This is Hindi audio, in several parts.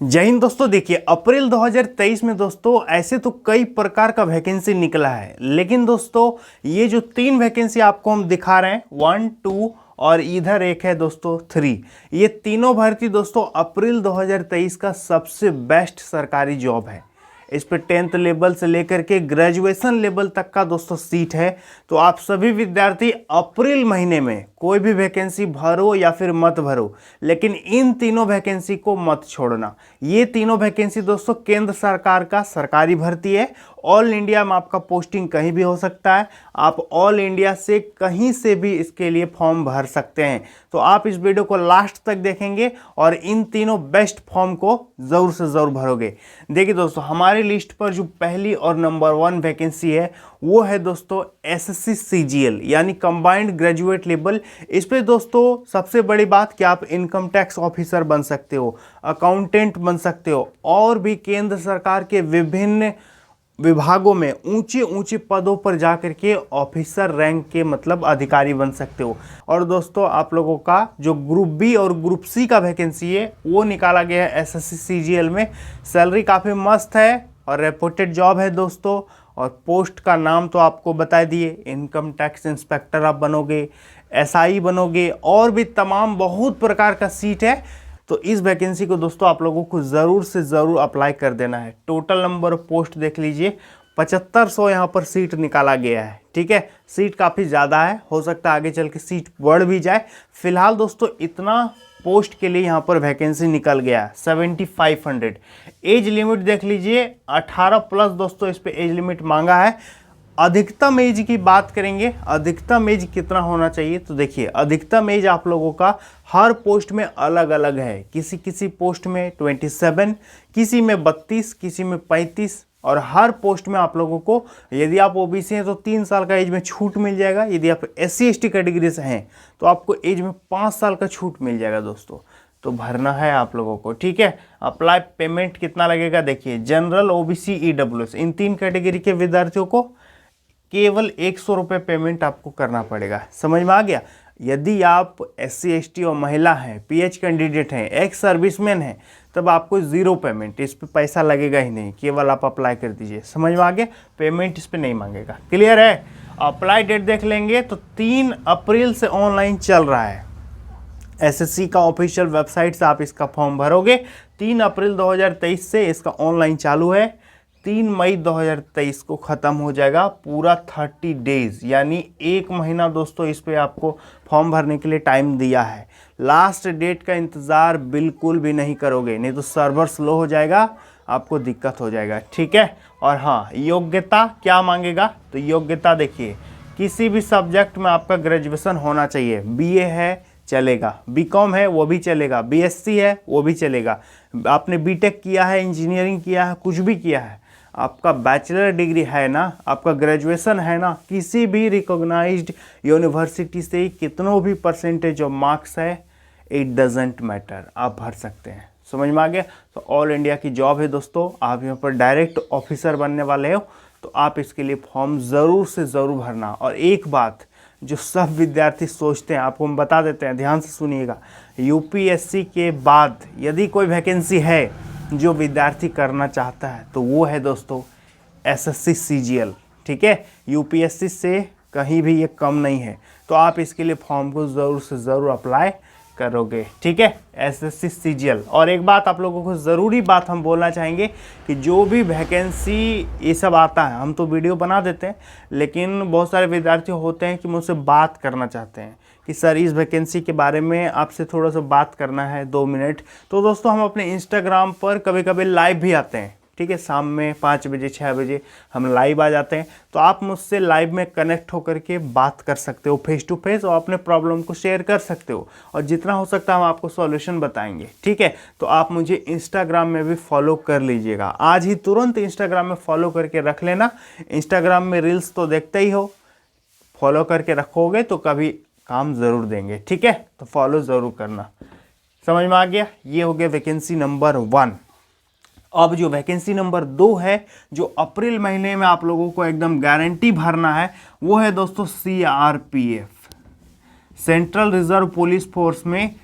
जय हिंद दोस्तों। देखिए अप्रैल 2023 में दोस्तों ऐसे तो कई प्रकार का वैकेंसी निकला है, लेकिन दोस्तों ये जो 3 वैकेंसी आपको हम दिखा रहे हैं 1, 2 और इधर एक है दोस्तों 3, ये तीनों भर्ती दोस्तों अप्रैल 2023 का सबसे बेस्ट सरकारी जॉब है। इस पे 10th लेवल से लेकर के ग्रेजुएशन लेवल तक का दोस्तों सीट है। तो आप सभी विद्यार्थी अप्रैल महीने में कोई भी वैकेंसी भरो या फिर मत भरो, लेकिन इन तीनों वैकेंसी को मत छोड़ना। ये तीनों वैकेंसी दोस्तों केंद्र सरकार का सरकारी भर्ती है। ऑल इंडिया में आपका पोस्टिंग कहीं भी हो सकता है। आप ऑल इंडिया से कहीं से भी इसके लिए फॉर्म भर सकते हैं। तो आप इस वीडियो को लास्ट तक देखेंगे और इन तीनों बेस्ट फॉर्म को ज़रूर से ज़रूर भरोगे। देखिए दोस्तों, हमारी लिस्ट पर जो पहली और नंबर 1 वैकेंसी है वो है दोस्तों एसएससी सीजीएल यानी कंबाइंड ग्रेजुएट लेवल। इस पे दोस्तों सबसे बड़ी बात कि आप इनकम टैक्स ऑफिसर बन सकते हो, अकाउंटेंट बन सकते हो और भी केंद्र सरकार के विभिन्न विभागों में ऊंचे ऊंचे पदों पर जाकर के ऑफिसर रैंक के मतलब अधिकारी बन सकते हो। और दोस्तों आप लोगों का जो ग्रुप बी और ग्रुप सी का वैकेंसी है वो निकाला गया है एसएससी सीजीएल में। सैलरी काफ़ी मस्त है और रेपुटेड जॉब है दोस्तों। और पोस्ट का नाम तो आपको बता दिए, इनकम टैक्स इंस्पेक्टर आप बनोगे, एसआई बनोगे और भी तमाम बहुत प्रकार का सीट है। तो इस वैकेंसी को दोस्तों आप लोगों को ज़रूर से ज़रूर अप्लाई कर देना है। टोटल नंबर ऑफ पोस्ट देख लीजिए, 7500 यहाँ पर सीट निकाला गया है। ठीक है, सीट काफ़ी ज़्यादा है, हो सकता है आगे चल के सीट बढ़ भी जाए। फिलहाल दोस्तों इतना पोस्ट के लिए यहाँ पर वैकेंसी निकल गया है 7500। एज लिमिट देख लीजिए 18 प्लस दोस्तों इस पर एज लिमिट मांगा है। अधिकतम एज की बात करेंगे, अधिकतम एज कितना होना चाहिए तो देखिए अधिकतम एज आप लोगों का हर पोस्ट में अलग अलग है। किसी किसी पोस्ट में 27, किसी में 32, किसी में 35 और हर पोस्ट में आप लोगों को यदि आप ओबीसी हैं तो 3 साल का एज में छूट मिल जाएगा। यदि आप SC ST कैटेगरी से हैं तो आपको एज में 5 साल का छूट मिल जाएगा दोस्तों। तो भरना है आप लोगों को। ठीक है, अप्लाई पेमेंट कितना लगेगा देखिए, जनरल OBC EWS इन 3 कैटेगरी के विद्यार्थियों को केवल 100 रुपये पेमेंट आपको करना पड़ेगा। समझ में आ गया। यदि आप SC ST और महिला हैं, PH कैंडिडेट हैं, एक्स सर्विसमैन हैं, तब आपको 0 पेमेंट, इस पे पैसा लगेगा ही नहीं, केवल आप अप्लाई कर दीजिए। समझ में आ गया, पेमेंट इस पे नहीं मांगेगा। क्लियर है। अप्लाई डेट देख लेंगे तो 3 अप्रैल से ऑनलाइन चल रहा है। SSC का ऑफिशियल वेबसाइट से आप इसका फॉर्म भरोगे। 3 अप्रैल 2023 से इसका ऑनलाइन चालू है। 3 मई 2023 को ख़त्म हो जाएगा। पूरा 30 डेज यानी 1 महीना दोस्तों इस पे आपको फॉर्म भरने के लिए टाइम दिया है। लास्ट डेट का इंतज़ार बिल्कुल भी नहीं करोगे, नहीं तो सर्वर स्लो हो जाएगा, आपको दिक्कत हो जाएगा। ठीक है। और हाँ, योग्यता क्या मांगेगा तो योग्यता देखिए, किसी भी सब्जेक्ट में आपका ग्रेजुएशन होना चाहिए। BA है चलेगा, BCom है वो भी चलेगा, BSc है वो भी चलेगा, आपने BTech किया है, इंजीनियरिंग किया है, कुछ भी किया है, आपका बैचलर डिग्री है ना, आपका ग्रेजुएशन है ना, किसी भी रिकॉग्नाइज्ड यूनिवर्सिटी से कितनों भी परसेंटेज ऑफ मार्क्स है, इट डजेंट मैटर, आप भर सकते हैं। समझ में आ गया। तो ऑल इंडिया की जॉब है दोस्तों, आप यहाँ पर डायरेक्ट ऑफिसर बनने वाले हो, तो आप इसके लिए फॉर्म ज़रूर से ज़रूर भरना। और एक बात जो सब विद्यार्थी सोचते हैं, आपको हम बता देते हैं, ध्यान से सुनिएगा। UPSC के बाद यदि कोई वैकेंसी है जो विद्यार्थी करना चाहता है तो वो है दोस्तों SSC CGL। ठीक है, UPSC से कहीं भी ये कम नहीं है। तो आप इसके लिए फॉर्म को ज़रूर से ज़रूर अप्लाई करोगे। ठीक है, SSC CGL। और एक बात आप लोगों को ज़रूरी बात हम बोलना चाहेंगे कि जो भी वैकेंसी ये सब आता है, हम तो वीडियो बना देते हैं, लेकिन बहुत सारे विद्यार्थी होते हैं कि मुझसे बात करना चाहते हैं कि सर इस वैकेंसी के बारे में आपसे थोड़ा सा बात करना है 2 मिनट। तो दोस्तों हम अपने इंस्टाग्राम पर कभी कभी लाइव भी आते हैं। ठीक है, शाम में 5 बजे 6 बजे हम लाइव आ जाते हैं। तो आप मुझसे लाइव में कनेक्ट होकर के बात कर सकते हो फेस टू फेस और अपने प्रॉब्लम को शेयर कर सकते हो और जितना हो सकता है हम आपको सॉल्यूशन बताएंगे। ठीक है, तो आप मुझे इंस्टाग्राम में भी फॉलो कर लीजिएगा। आज ही तुरंत इंस्टाग्राम में फॉलो करके रख लेना। इंस्टाग्राम में रील्स तो देखते ही हो, फॉलो करके रखोगे तो कभी काम ज़रूर देंगे। ठीक है, तो फॉलो ज़रूर करना। समझ में आ गया। ये हो गया वैकेंसी नंबर 1। अब जो वैकेंसी नंबर 2 है, जो अप्रैल महीने में आप लोगों को एकदम गारंटी भरना है, वो है दोस्तों CRPF, central reserve police force में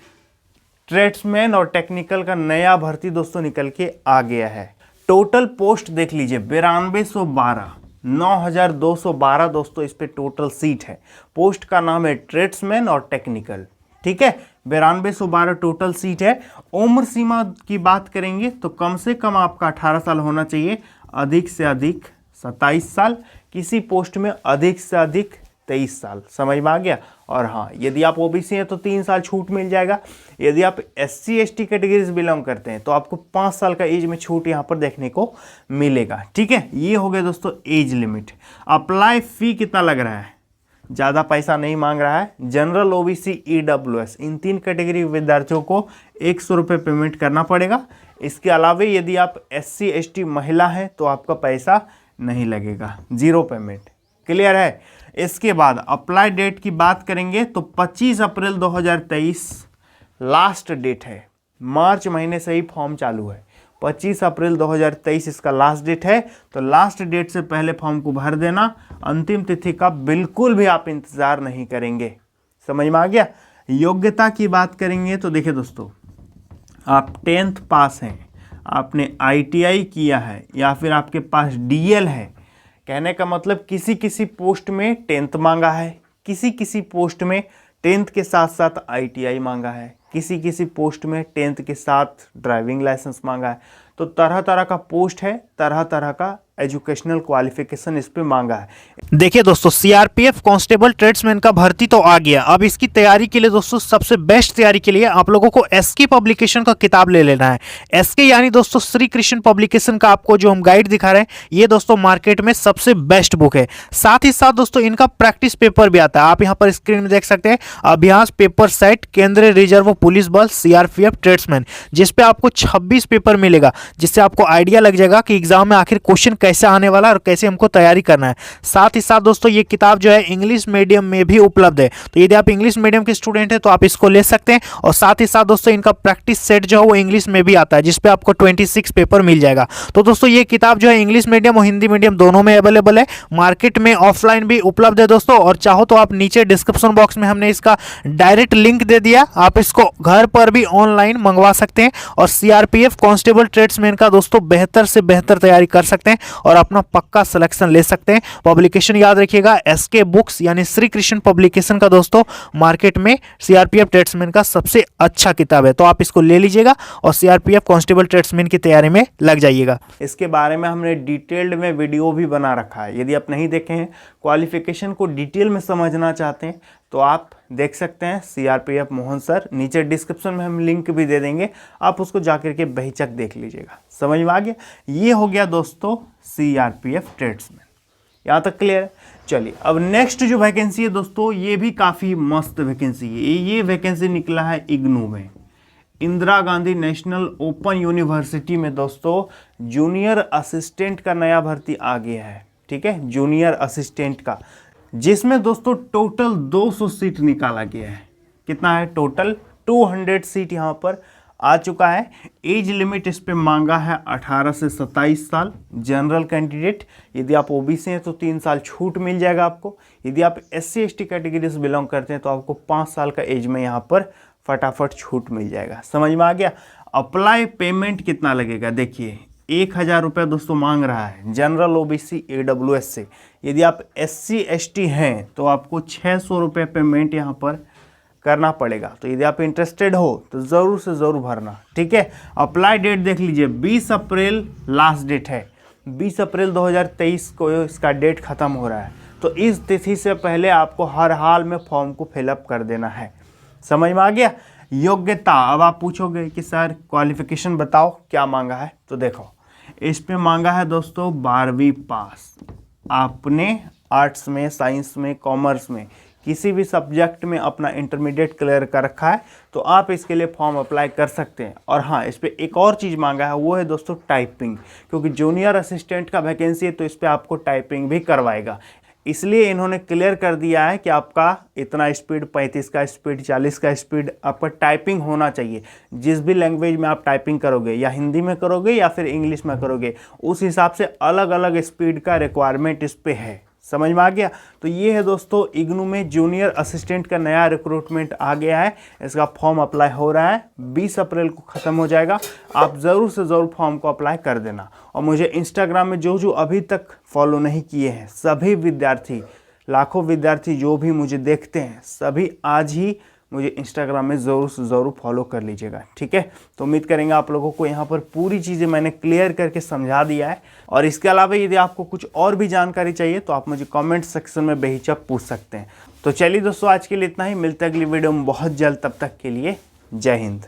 ट्रेड्समैन और टेक्निकल का नया भर्ती दोस्तों निकल के आ गया है। टोटल पोस्ट देख लीजिए 9212, 9212 दोस्तों इस पे टोटल सीट है। पोस्ट का नाम है ट्रेड्समैन और टेक्निकल, ठीक है। 9212 टोटल सीट है। उम्र सीमा की बात करेंगे तो कम से कम आपका 18 साल होना चाहिए, अधिक से अधिक 27 साल, किसी पोस्ट में अधिक से अधिक 23 साल। समझ में आ गया। और हाँ, यदि आप ओबीसी हैं तो 3 साल छूट मिल जाएगा। यदि आप SC ST कैटेगरी से बिलोंग करते हैं तो आपको 5 साल का एज में छूट यहाँ पर देखने को मिलेगा, ठीक है। ये हो गया दोस्तों एज लिमिट। अप्लाई फी कितना लग रहा है? ज़्यादा पैसा नहीं मांग रहा है। जनरल, OBC, EWS इन 3 कैटेगरी विद्यार्थियों को 100 रुपये पेमेंट करना पड़ेगा। इसके अलावा यदि आप SC ST महिला हैं तो आपका पैसा नहीं लगेगा, 0 पेमेंट। क्लियर है। इसके बाद अप्लाई डेट की बात करेंगे तो 25 अप्रैल 2023 लास्ट डेट है। मार्च महीने से ही फॉर्म चालू है। 25 अप्रैल 2023 इसका लास्ट डेट है। तो लास्ट डेट से पहले फॉर्म को भर देना। अंतिम तिथि का बिल्कुल भी आप इंतजार नहीं करेंगे। समझ में आ गया। योग्यता की बात करेंगे तो देखिए दोस्तों, आप 10th पास हैं, आपने ITI किया है या फिर आपके पास DL है। कहने का मतलब किसी किसी पोस्ट में 10th मांगा है, किसी किसी पोस्ट में 10th के साथ साथ ITI मांगा है, किसी किसी पोस्ट में 10th के साथ ड्राइविंग लाइसेंस मांगा है। तो तरह तरह का पोस्ट है, तरह तरह का एजुकेशनल क्वालिफिकेशन इस पे मांगा है। देखिए दोस्तों, CRPF कांस्टेबल ट्रेड्समैन का भर्ती तो आ गया। अब इसकी तैयारी के लिए दोस्तों सबसे बेस्ट तैयारी के लिए आप लोगों को SK पब्लिकेशन का किताब ले लेना है। SK यानी दोस्तों श्री कृष्ण पब्लिकेशन का आपको जो हम गाइड दिखा रहे हैं, ये दोस्तों मार्केट में सबसे बेस्ट बुक है। साथ ही साथ दोस्तों इनका प्रैक्टिस पेपर भी आता है। आप यहाँ पर स्क्रीन में देख सकते हैं, अभ्यास पेपर सेट केंद्रीय रिजर्व पुलिस बल CRPF ट्रेड्समैन, जिसपे आपको 26 पेपर मिलेगा, जिससे आपको आइडिया लग जाएगा कि एग्जाम में आखिर क्वेश्चन कैसे आने वाला है और कैसे हमको तैयारी करना है। साथ ही साथ दोस्तों ये किताब जो है इंग्लिश मीडियम में भी उपलब्ध है। तो यदि आप इंग्लिश मीडियम के स्टूडेंट हैं तो आप इसको ले सकते हैं। और साथ ही साथ दोस्तों इनका प्रैक्टिस सेट जो है वो इंग्लिश में भी आता है, जिसपे आपको 26 पेपर मिल जाएगा। तो दोस्तों ये किताब जो है इंग्लिश मीडियम और हिंदी मीडियम दोनों में अवेलेबल है। मार्केट में ऑफलाइन भी उपलब्ध है दोस्तों। और चाहो तो आप नीचे डिस्क्रिप्शन बॉक्स में हमने इसका डायरेक्ट लिंक दे दिया, आप इसको घर पर भी ऑनलाइन मंगवा सकते हैं और CRPF कांस्टेबल ट्रेड्समैन का दोस्तों बेहतर से बेहतर तैयारी कर सकते हैं और अपना पक्का सिलेक्शन ले सकते हैं। पब्लिकेशन याद रखिएगा, SK बुक्स यानी श्री कृष्ण पब्लिकेशन का दोस्तों मार्केट में CRPF ट्रेड्समैन का सबसे अच्छा किताब है। तो आप इसको ले लीजिएगा और CRPF कांस्टेबल ट्रेड्समैन की तैयारी में लग जाइएगा। इसके बारे में हमने डिटेल्ड में वीडियो भी बना रखा है। यदि आप नहीं देखे हैं, क्वालिफिकेशन को डिटेल में समझना चाहते हैं तो आप देख सकते हैं CRPF मोहन सर, नीचे डिस्क्रिप्शन में हम लिंक भी दे देंगे, आप उसको जाकर के बेहिचक देख लीजिएगा। समझ में आ गया। ये हो गया दोस्तों CRPF ट्रेड्समैन। यहाँ तक क्लियर है। चलिए अब नेक्स्ट जो वैकेंसी है दोस्तों, ये भी काफ़ी मस्त वैकेंसी है। ये वैकेंसी निकला है इग्नू में, Indira Gandhi national open university में दोस्तों जूनियर असिस्टेंट का नया भर्ती आ गया है। ठीक है, जूनियर असिस्टेंट का, जिसमें दोस्तों टोटल 200 सीट निकाला गया है। कितना है टोटल? 200 सीट यहाँ पर आ चुका है। एज लिमिट इस पे मांगा है 18 से 27 साल। जनरल कैंडिडेट, यदि आप OBC हैं तो 3 साल छूट मिल जाएगा आपको। यदि आप SC ST कैटेगरी से बिलोंग करते हैं तो आपको 5 साल का एज में यहाँ पर फटाफट छूट मिल जाएगा। समझ में आ गया। अप्लाई पेमेंट कितना लगेगा? देखिए 1000 रुपये दोस्तों मांग रहा है जनरल, OBC, AWS से। यदि आप SC ST हैं तो आपको 600 रुपये पेमेंट यहाँ पर करना पड़ेगा। तो यदि आप इंटरेस्टेड हो तो ज़रूर से ज़रूर भरना। ठीक है। अप्लाई डेट देख लीजिए, 20 अप्रैल लास्ट डेट है। 20 अप्रैल 2023 को इसका डेट ख़त्म हो रहा है। तो इस तिथि से पहले आपको हर हाल में फॉर्म को फिलअप कर देना है। समझ में आ गया। योग्यता, अब आप पूछोगे कि सर क्वालिफिकेशन बताओ क्या मांगा है, तो देखो इस पे मांगा है दोस्तों 12वीं पास। आपने आर्ट्स में, साइंस में, कॉमर्स में किसी भी सब्जेक्ट में अपना इंटरमीडिएट क्लियर कर रखा है तो आप इसके लिए फॉर्म अप्लाई कर सकते हैं। और हाँ, इस पर एक और चीज़ मांगा है, वो है दोस्तों टाइपिंग, क्योंकि जूनियर असिस्टेंट का वैकेंसी है तो इस पर आपको टाइपिंग भी करवाएगा। इसलिए इन्होंने क्लियर कर दिया है कि आपका इतना स्पीड, 35 का स्पीड, 40 का स्पीड आपका टाइपिंग होना चाहिए। जिस भी लैंग्वेज में आप टाइपिंग करोगे, या हिंदी में करोगे या फिर इंग्लिश में करोगे, उस हिसाब से अलग अलग स्पीड का रिक्वायरमेंट इस पे है। समझ में आ गया। तो ये है दोस्तों इग्नू में जूनियर असिस्टेंट का नया रिक्रूटमेंट आ गया है। इसका फॉर्म अप्लाई हो रहा है, 20 अप्रैल को ख़त्म हो जाएगा। आप ज़रूर से ज़रूर फॉर्म को अप्लाई कर देना। और मुझे इंस्टाग्राम में जो अभी तक फॉलो नहीं किए हैं सभी विद्यार्थी, लाखों विद्यार्थी जो भी मुझे देखते हैं, सभी आज ही मुझे इंस्टाग्राम में ज़रूर से ज़रूर फॉलो कर लीजिएगा, ठीक है। तो उम्मीद करेंगे आप लोगों को यहाँ पर पूरी चीज़ें मैंने क्लियर करके समझा दिया है। और इसके अलावा यदि आपको कुछ और भी जानकारी चाहिए तो आप मुझे कमेंट सेक्शन में बेहिचक पूछ सकते हैं। तो चलिए दोस्तों, आज के लिए इतना ही। मिलते हैं अगली वीडियो में बहुत जल्द। तब तक के लिए जय हिंद।